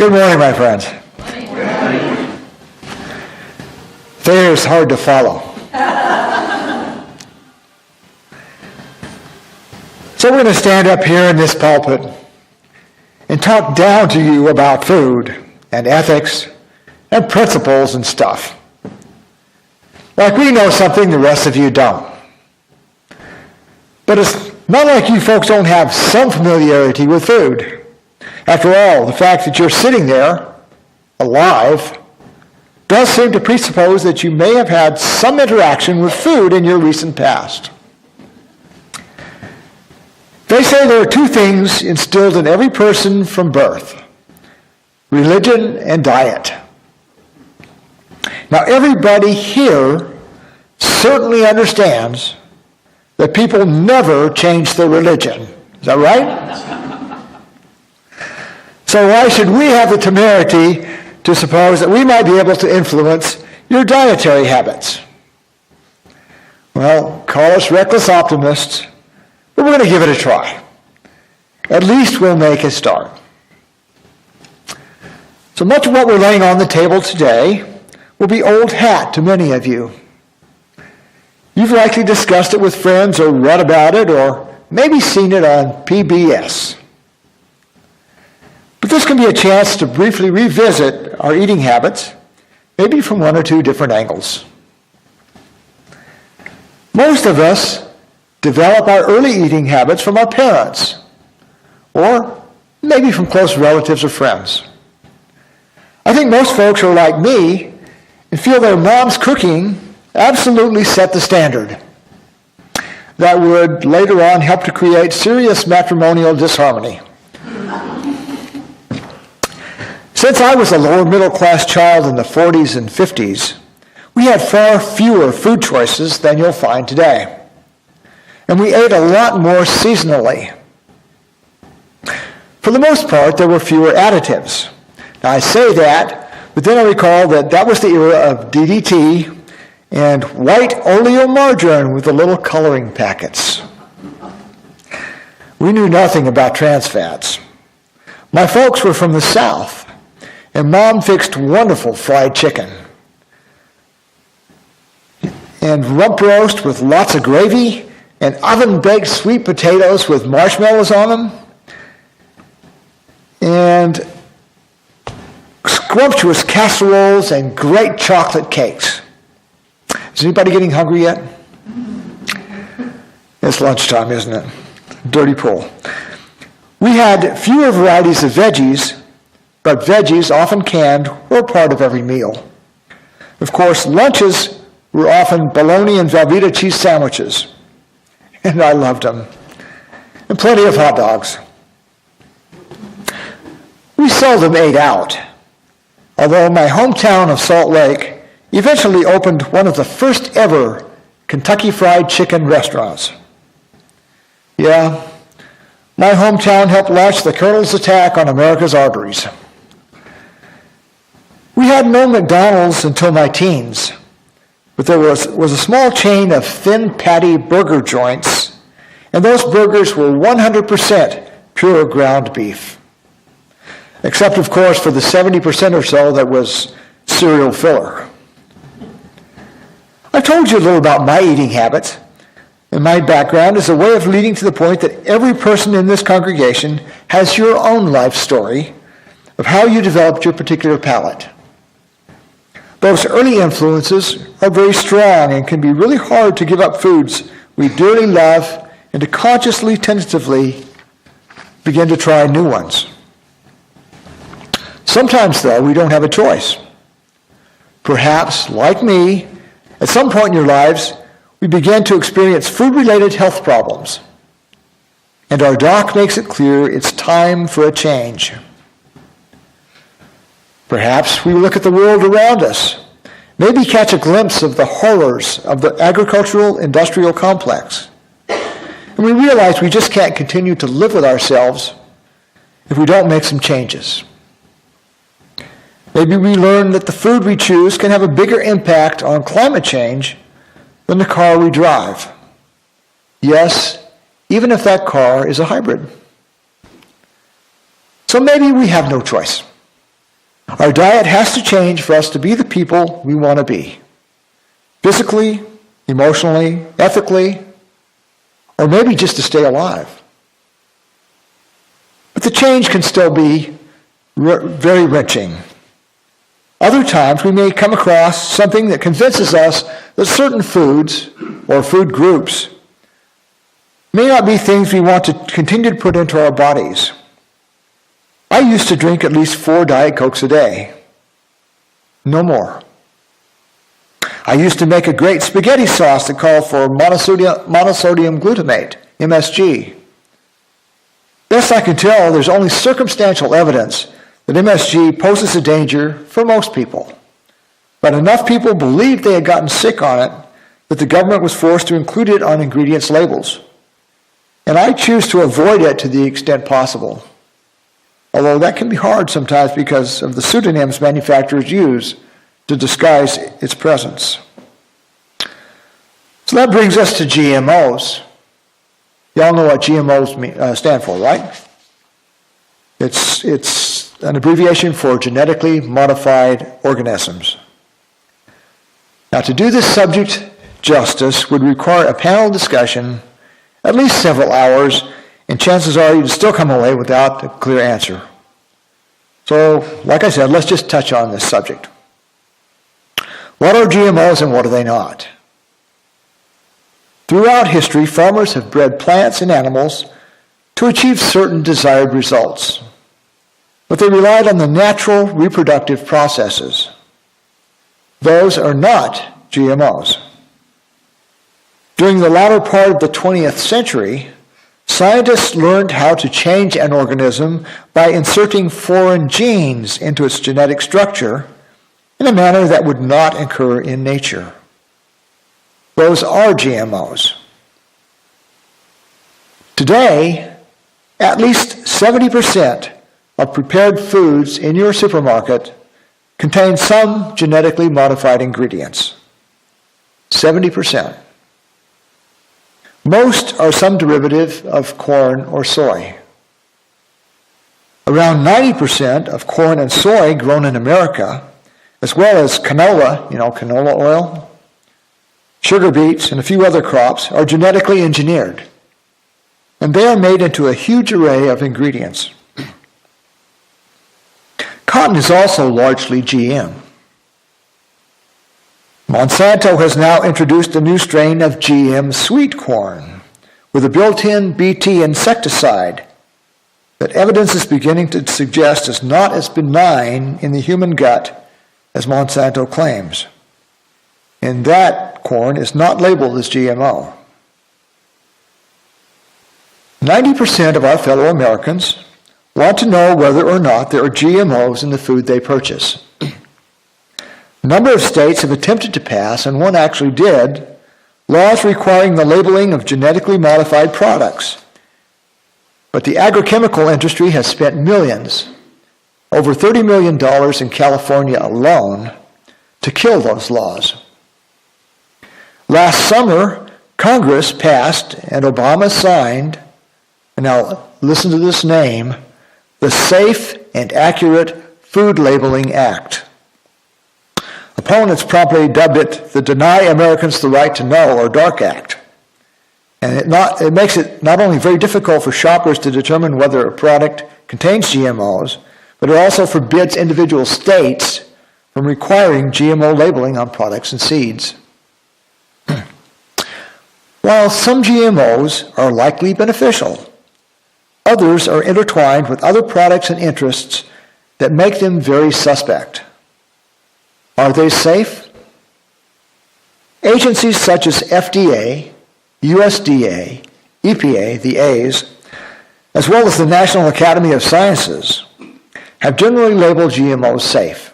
Good morning, my friends. Thayer is hard to follow. So we're going to stand up here in this pulpit and talk down to you about food and ethics and principles and stuff. Like we know something the rest of you don't. But it's not like you folks don't have some familiarity with food. After all, the fact that you're sitting there, alive, does seem to presuppose that you may have had some interaction with food in your recent past. They say there are two things instilled in every person from birth: religion and diet. Now, everybody here certainly understands that people never change their religion. Is that right? So why should we have the temerity to suppose that we might be able to influence your dietary habits? Well, call us reckless optimists, but we're going to give it a try. At least we'll make a start. So much of what we're laying on the table today will be old hat to many of you. You've likely discussed it with friends or read about it or maybe seen it on PBS. But this can be a chance to briefly revisit our eating habits, maybe from one or two different angles. Most of us develop our early eating habits from our parents, or maybe from close relatives or friends. I think most folks are like me and feel their mom's cooking absolutely set the standard. That would later on help to create serious matrimonial disharmony. Since I was a lower middle class child in the 40s and 50s, we had far fewer food choices than you'll find today. And we ate a lot more seasonally. For the most part, there were fewer additives. Now I say that, but then I recall that was the era of DDT and white oleomargarine with the little coloring packets. We knew nothing about trans fats. My folks were from the South, and Mom fixed wonderful fried chicken and rump roast with lots of gravy and oven-baked sweet potatoes with marshmallows on them and scrumptious casseroles and great chocolate cakes. Is anybody getting hungry yet? It's lunchtime, isn't it? Dirty pool. We had fewer varieties of veggies, but veggies, often canned, were a part of every meal. Of course, lunches were often bologna and Velveeta cheese sandwiches, and I loved them, and plenty of hot dogs. We seldom ate out, although my hometown of Salt Lake eventually opened one of the first ever Kentucky Fried Chicken restaurants. Yeah, my hometown helped launch the Colonel's attack on America's arteries. We had no McDonald's until my teens, but there was a small chain of thin patty burger joints, and those burgers were 100% pure ground beef. Except, of course, for the 70% or so that was cereal filler. I've told you a little about my eating habits, and my background is a way of leading to the point that every person in this congregation has your own life story of how you developed your particular palate. Those early influences are very strong and can be really hard to give up foods we dearly love and to consciously, tentatively begin to try new ones. Sometimes, though, we don't have a choice. Perhaps, like me, at some point in your lives, we begin to experience food-related health problems, and our doc makes it clear it's time for a change. Perhaps we look at the world around us, maybe catch a glimpse of the horrors of the agricultural industrial complex, and we realize we just can't continue to live with ourselves if we don't make some changes. Maybe we learn that the food we choose can have a bigger impact on climate change than the car we drive. Yes, even if that car is a hybrid. So maybe we have no choice. Our diet has to change for us to be the people we want to be. Physically, emotionally, ethically, or maybe just to stay alive. But the change can still be very wrenching. Other times we may come across something that convinces us that certain foods or food groups may not be things we want to continue to put into our bodies. I used to drink at least 4 Diet Cokes a day. No more. I used to make a great spaghetti sauce that called for monosodium glutamate, MSG. Best I can tell, there's only circumstantial evidence that MSG poses a danger for most people. But enough people believed they had gotten sick on it that the government was forced to include it on ingredients labels. And I choose to avoid it to the extent possible. Although that can be hard sometimes because of the pseudonyms manufacturers use to disguise its presence. So that brings us to GMOs. Y'all know what GMOs stand for, right? It's an abbreviation for genetically modified organisms. Now, to do this subject justice would require a panel discussion, at least several hours, and chances are you'd still come away without a clear answer. So, like I said, let's just touch on this subject. What are GMOs and what are they not? Throughout history, farmers have bred plants and animals to achieve certain desired results, but they relied on the natural reproductive processes. Those are not GMOs. During the latter part of the 20th century, scientists learned how to change an organism by inserting foreign genes into its genetic structure in a manner that would not occur in nature. Those are GMOs. Today, at least 70% of prepared foods in your supermarket contain some genetically modified ingredients. 70%. Most are some derivative of corn or soy. Around 90% of corn and soy grown in America, as well as canola, canola oil, sugar beets, and a few other crops, are genetically engineered. And they are made into a huge array of ingredients. Cotton is also largely GM. Monsanto has now introduced a new strain of GM sweet corn with a built-in Bt insecticide that evidence is beginning to suggest is not as benign in the human gut as Monsanto claims. And that corn is not labeled as GMO. 90% of our fellow Americans want to know whether or not there are GMOs in the food they purchase. A number of states have attempted to pass, and one actually did, laws requiring the labeling of genetically modified products. But the agrochemical industry has spent millions, over $30 million in California alone, to kill those laws. Last summer, Congress passed and Obama signed, and now listen to this name, the Safe and Accurate Food Labeling Act. Opponents promptly dubbed it the Deny Americans the Right to Know, or DARK Act. And it makes it not only very difficult for shoppers to determine whether a product contains GMOs, but it also forbids individual states from requiring GMO labeling on products and seeds. While some GMOs are likely beneficial, others are intertwined with other products and interests that make them very suspect. Are they safe? Agencies such as FDA, USDA, EPA, the A's, as well as the National Academy of Sciences, have generally labeled GMOs safe.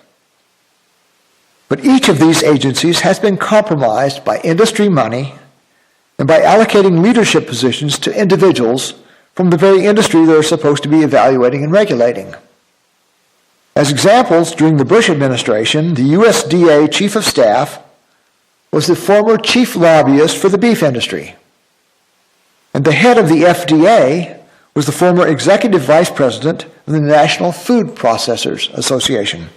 But each of these agencies has been compromised by industry money and by allocating leadership positions to individuals from the very industry they're supposed to be evaluating and regulating. As examples, during the Bush administration, the USDA Chief of Staff was the former chief lobbyist for the beef industry. And the head of the FDA was the former executive vice president of the National Food Processors Association.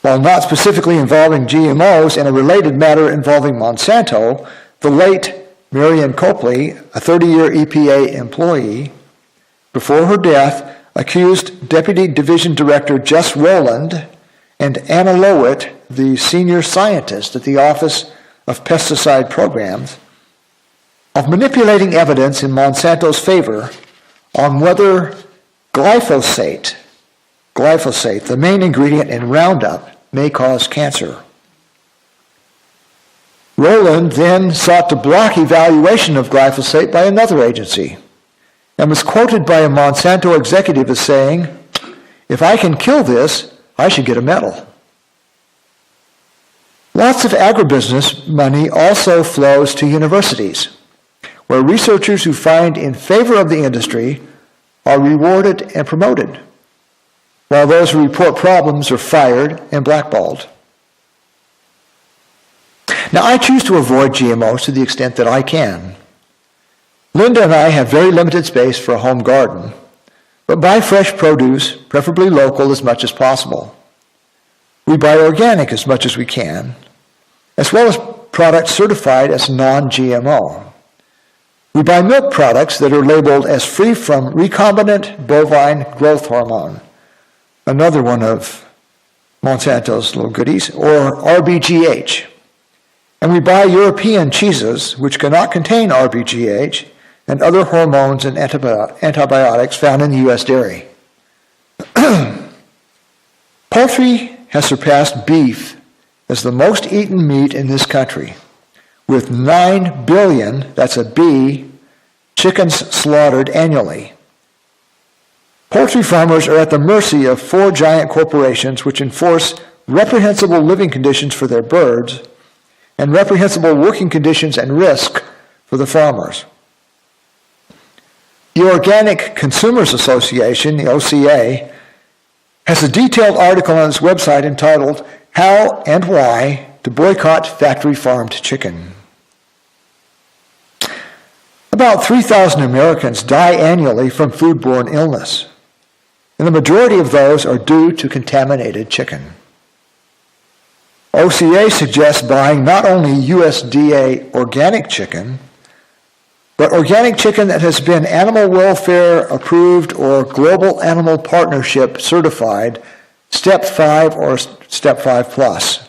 While not specifically involving GMOs, in a related matter involving Monsanto, the late Marion Copley, a 30-year EPA employee, before her death, accused Deputy Division Director Jess Rowland and Anna Lowitt, the senior scientist at the Office of Pesticide Programs, of manipulating evidence in Monsanto's favor on whether glyphosate, the main ingredient in Roundup, may cause cancer. Rowland then sought to block evaluation of glyphosate by another agency and was quoted by a Monsanto executive as saying, "If I can kill this, I should get a medal." Lots of agribusiness money also flows to universities, where researchers who find in favor of the industry are rewarded and promoted, while those who report problems are fired and blackballed. Now, I choose to avoid GMOs to the extent that I can. Linda and I have very limited space for a home garden, but buy fresh produce, preferably local, as much as possible. We buy organic as much as we can, as well as products certified as non-GMO. We buy milk products that are labeled as free from recombinant bovine growth hormone, another one of Monsanto's little goodies, or RBGH. And we buy European cheeses, which cannot contain RBGH and other hormones and antibiotics found in the U.S. dairy. Poultry has surpassed beef as the most eaten meat in this country, with 9 billion, that's a B, chickens slaughtered annually. Poultry farmers are at the mercy of 4 giant corporations which enforce reprehensible living conditions for their birds and reprehensible working conditions and risk for the farmers. The Organic Consumers Association, the OCA, has a detailed article on its website entitled "How and Why to Boycott Factory Farmed Chicken." About 3,000 Americans die annually from foodborne illness, and the majority of those are due to contaminated chicken. OCA suggests buying not only USDA organic chicken, but organic chicken that has been animal welfare approved or Global Animal Partnership certified, Step 5 or Step 5 Plus.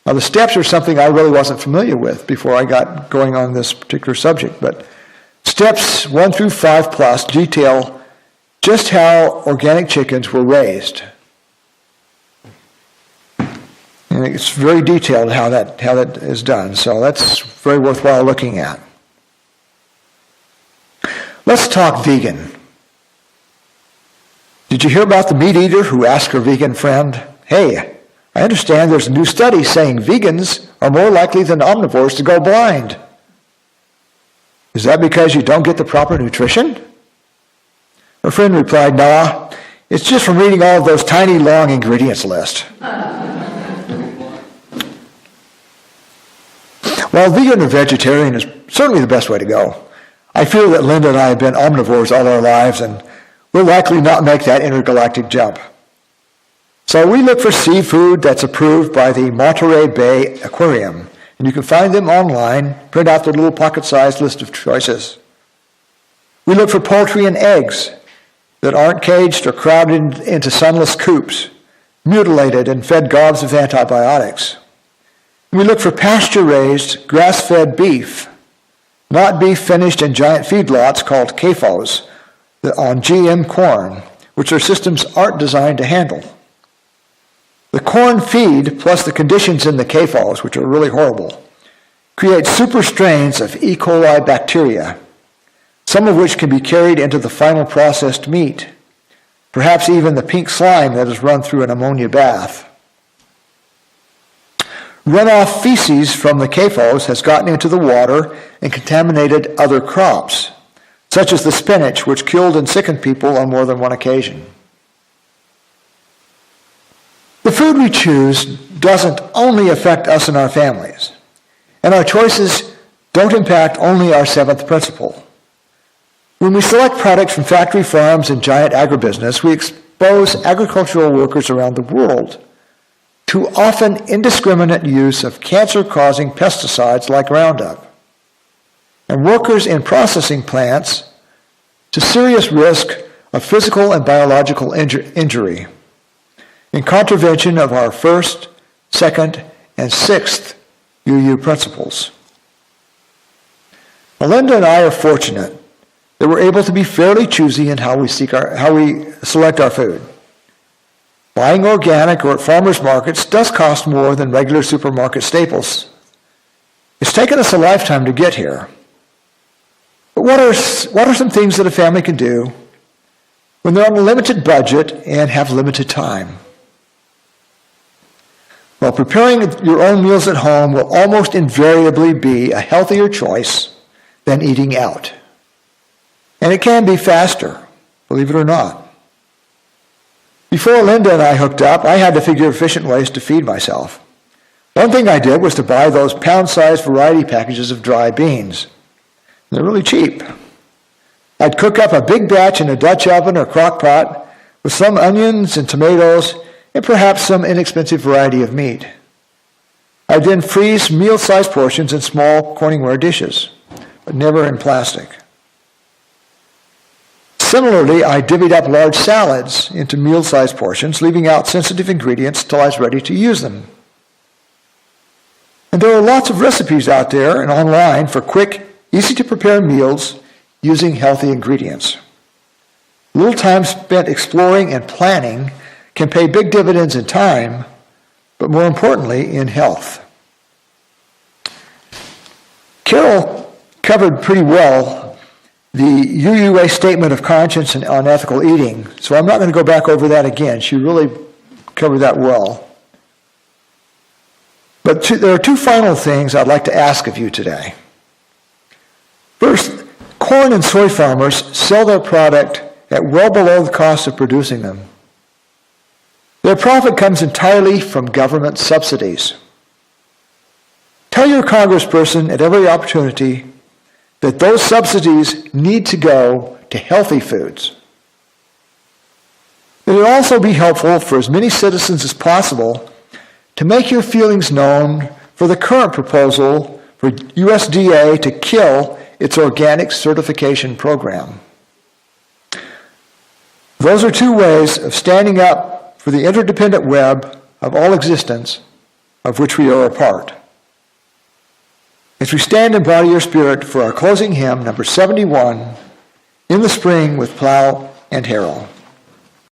Now the steps are something I really wasn't familiar with before I got going on this particular subject, but Steps 1 through 5 Plus detail just how organic chickens were raised. And it's very detailed how that is done, so that's very worthwhile looking at. Let's talk vegan. Did you hear about the meat eater who asked her vegan friend, "Hey, I understand there's a new study saying vegans are more likely than omnivores to go blind. Is that because you don't get the proper nutrition?" Her friend replied, "Nah, it's just from reading all of those tiny long ingredients lists." While vegan or vegetarian is certainly the best way to go, I feel that Linda and I have been omnivores all our lives, and we'll likely not make that intergalactic jump. So we look for seafood that's approved by the Monterey Bay Aquarium, and you can find them online, print out their little pocket-sized list of choices. We look for poultry and eggs that aren't caged or crowded into sunless coops, mutilated and fed gobs of antibiotics. We look for pasture-raised, grass-fed beef, not beef finished in giant feedlots called CAFOs on GM corn, which our systems aren't designed to handle. The corn feed, plus the conditions in the CAFOs, which are really horrible, create super strains of E. coli bacteria, some of which can be carried into the final processed meat, perhaps even the pink slime that is run through an ammonia bath. Runoff feces from the CAFOs has gotten into the water and contaminated other crops, such as the spinach, which killed and sickened people on more than one occasion. The food we choose doesn't only affect us and our families, and our choices don't impact only our 7th principle. When we select products from factory farms and giant agribusiness, we expose agricultural workers around the world to often indiscriminate use of cancer-causing pesticides like Roundup, and workers in processing plants to serious risk of physical and biological injury in contravention of our first, second, and sixth UU principles. Melinda and I are fortunate that we're able to be fairly choosy in how we select our food. Buying organic or at farmers markets does cost more than regular supermarket staples. It's taken us a lifetime to get here. But what are some things that a family can do when they're on a limited budget and have limited time? Well, preparing your own meals at home will almost invariably be a healthier choice than eating out. And it can be faster, believe it or not. Before Linda and I hooked up, I had to figure efficient ways to feed myself. One thing I did was to buy those pound-sized variety packages of dry beans. They're really cheap. I'd cook up a big batch in a Dutch oven or crock pot with some onions and tomatoes and perhaps some inexpensive variety of meat. I'd then freeze meal-sized portions in small Corningware dishes, but never in plastic. Similarly, I divvied up large salads into meal-sized portions, leaving out sensitive ingredients till I was ready to use them. And there are lots of recipes out there and online for quick, easy-to-prepare meals using healthy ingredients. Little time spent exploring and planning can pay big dividends in time, but more importantly, in health. Carol covered pretty well the UUA Statement of Conscience on Ethical Eating, so I'm not going to go back over that again. She really covered that well. But there are two final things I'd like to ask of you today. First, corn and soy farmers sell their product at well below the cost of producing them. Their profit comes entirely from government subsidies. Tell your congressperson at every opportunity that those subsidies need to go to healthy foods. It would also be helpful for as many citizens as possible to make your feelings known for the current proposal for USDA to kill its organic certification program. Those are two ways of standing up for the interdependent web of all existence of which we are a part. As we stand in body or spirit for our closing hymn, number 71, In the Spring with Plow and Harrow.